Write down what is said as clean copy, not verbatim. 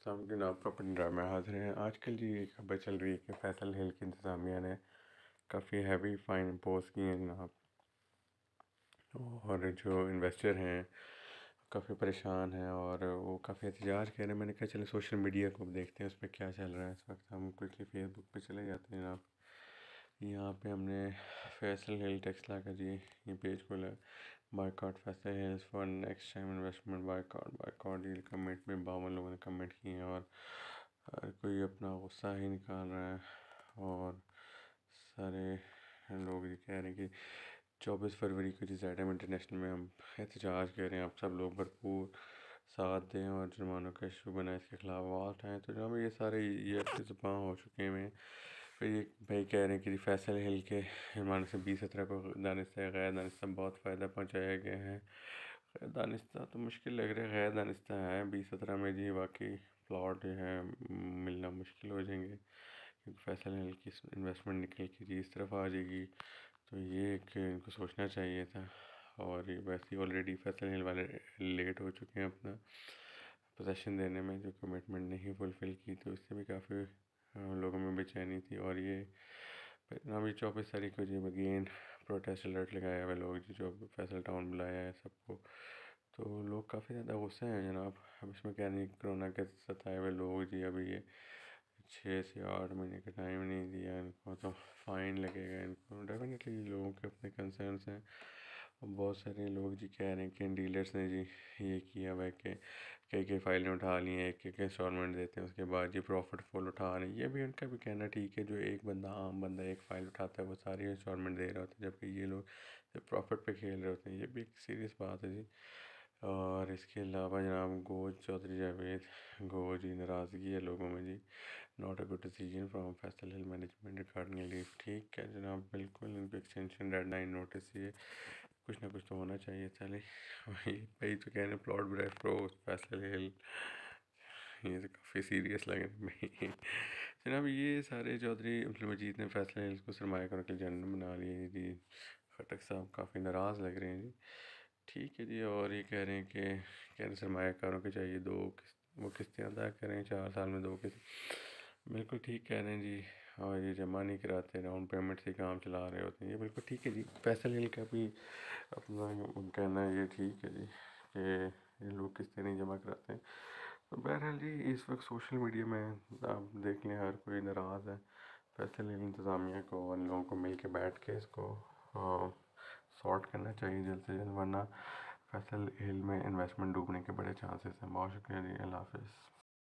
सामने आप प्रॉपर्टी ड्रामे में हाजिर हैं। आजकल जी एक खबर चल रही है कि फैसल हिल की इंतज़ामिया ने काफ़ी हैवी फ़ाइन इम्पोज किए हैं जनाब, और जो इन्वेस्टर हैं काफ़ी परेशान हैं और वो काफ़ी एहतजाज कह रहे हैं। मैंने कहा चले सोशल मीडिया को देखते हैं उस पर क्या चल रहा है इस वक्त। हम क्विकली फेसबुक पे चले जाते हैं जनाब। यहाँ पे हमने फैसल हिल टेक्सला का जी ये पेज खोला, boycott Faisal hills for next time investment, boycott deal comment में 52 लोगों ने कमेंट किए हैं और हर कोई अपना गुस्सा ही निकाल रहा है। और सारे लोग ये कह रहे हैं कि 24 फरवरी को जिस आइटम इंटरनेशनल में हम एहतजाज कर रहे हैं, आप सब लोग भरपूर साथ दें और जुर्मानों का इशू बनाए, इसके खिलाफ आवाज़ उठाएँ। तो जनाब ये सारे ये ज़बां हो चुके हैं। फिर ये भाई कह रहे हैं कि फैसल हिल के जुर्माने से 20-17 को दानिस्ता गैर दानिस्ता बहुत फ़ायदा पहुँचाया गया है। गैर दानिस्ता तो मुश्किल लग रहा है, गैर दानिस्ता है 20-17 में जी। बाकी प्लॉट जो है मिलना मुश्किल हो जाएंगे क्योंकि फैसल हिल की इन्वेस्टमेंट निकल के जी इस तरफ आ जाएगी। तो ये एक इनको सोचना चाहिए था। और ये वैसे ही ऑलरेडी फैसल हिल वाले लेट हो चुके हैं अपना पोजेशन देने में, जो कमिटमेंट नहीं फुलफ़िल की, तो इससे भी काफ़ी लोगों में बेचैनी थी। और ये अभी 24 तारीख को जी अगेन प्रोटेस्ट अलर्ट लगाया हुआ लोग जी, जो फैसल टाउन बुलाया है सबको। तो लोग काफ़ी ज़्यादा गुस्से हैं जनाब। अब इसमें क्या नहीं, कोरोना के सताए हुए लोग जी, अभी ये 6 से 8 महीने का टाइम नहीं दिया इनको, तो फ़ाइन लगेगा इनको। डेफिनेटली लोगों के अपने कंसर्न्स हैं। बहुत सारे लोग जी कह रहे हैं कि डीलर्स ने जी ये किया हुआ है कि कई फाइलें उठा ली हैं, एक इंस्टॉलमेंट देते हैं, उसके बाद जी प्रॉफिट फुल उठा रहे हैं। ये भी उनका भी कहना ठीक है। जो एक बंदा आम बंदा एक फ़ाइल उठाता है वो सारी इंस्टॉलमेंट दे रहा होता है, जबकि ये लोग प्रॉफिट पे खेल रहे होते हैं। ये भी एक सीरियस बात है जी। और इसके अलावा जनाब गोज चौधरी जावेद गो जी, नाराज़गी है लोगों में जी। Not a good decision from Faisal hill management regarding leave. ठीक है जनाब, बिल्कुल इनको एक्सटेंशन डेडलाइन नोटिस ये कुछ ना कुछ तो होना चाहिए। चले भाई तो कह रहे हैं प्लॉट ब्रेफ प्रो फैसल हिल, ये तो काफ़ी सीरियस लग रहा है जनाब। ये सारे चौधरी अब्दुल मजीद ने फैसल हिल्स को सरमायाकारों के जनरल बना लिए जी। खटक साहब काफ़ी नाराज़ लग रहे हैं जी। ठीक है जी। और ये कह रहे हैं कि कह रहे सरमायाकारों के चाहिए वो किस्तें अदा करें 4 साल में 2 किस्त। बिल्कुल ठीक कह रहे हैं जी। और ये जमा नहीं कराते, डाउन पेमेंट से काम चला रहे होते हैं। ये बिल्कुल ठीक है जी। फैसल हिल का भी अपना कहना है ये ठीक है जी कि ये लोग किस्तें नहीं जमा कराते हैं। तो बहरहाल जी इस वक्त सोशल मीडिया में आप देख लें हर कोई नाराज़ है। फैसल हिल इंतज़ामिया को उन लोगों को मिल के बैठ के इसको सॉर्ट करना चाहिए जल्द से जल्द, वरना फैसल हिल में इन्वेस्टमेंट डूबने के बड़े चांसेस हैं। बहुत शुक्रिया जी, अल्लाह हाफ़िज़।